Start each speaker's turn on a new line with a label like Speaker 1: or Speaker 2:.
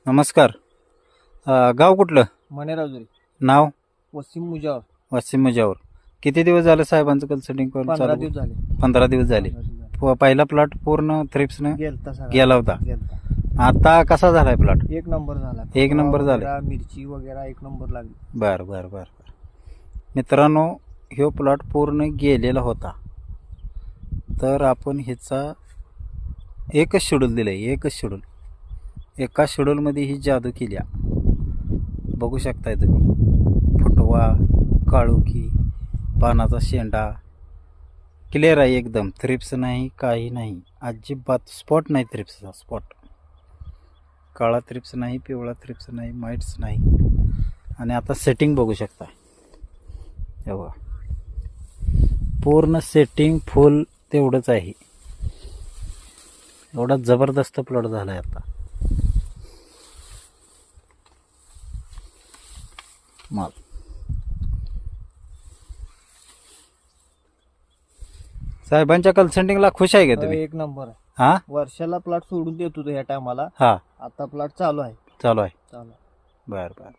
Speaker 1: नमस्कार. गाव कुठलं?
Speaker 2: मनेराजुरी,
Speaker 1: नाव?
Speaker 2: वसीम मुजावर.
Speaker 1: वाशिम मुजावर. किती दिवस झाले साहेबांचं कन्सल्टिंग करून
Speaker 2: 15
Speaker 1: चालू?
Speaker 2: दिवस झाले.
Speaker 1: 15 दिवस झाले.
Speaker 2: 15 दिवस झाले.
Speaker 1: पहिला प्लॉट पूर्ण थ्रिप्सनं
Speaker 2: गेलता सगळा.
Speaker 1: गेला होता.
Speaker 2: गेलता.
Speaker 1: आता कसा झालाय प्लॉट?
Speaker 2: एक नंबर झाला.
Speaker 1: एक नंबर झाला.
Speaker 2: वगैरे, मिरची वगैरे एक नंबर लागली.
Speaker 1: बर बर बर बर. मित्रांनो, ह्यो प्लॉट पूर्ण गेलेला होता. तर आपण ह्याचा एकच शेड्यूल दिलंय, एकच शेड्यूल. एका शेड्यूलमध्ये ही जादू केल्या. बघू शकताय तुम्ही. फुटवा, काळुखी, पानाचा शेंडा क्लिअर आहे एकदम. थ्रिप्स नाही, काही नाही, अजिबात स्पॉट नाही. थ्रिप्सचा स्पॉट, काळा थ्रिप्स नाही, पिवळा थ्रिप्स नाही, माइट्स नाही. आणि आता सेटिंग बघू शकता. हे बघा, पूर्ण सेटिंग फुल तेवढंच आहे. एवढा जबरदस्त प्लॉट झाला आहे आता. माल साहेबांच्या कन्सल्टिंगला खुश आहे का तुम्ही?
Speaker 2: एक नंबर आहे.
Speaker 1: हा,
Speaker 2: वर्षाला प्लॉट सोडून देत होतो ह्या टायमाला.
Speaker 1: हा,
Speaker 2: आता प्लॉट चालू आहे.
Speaker 1: चालू आहे.
Speaker 2: चालू आहे.
Speaker 1: बर बर.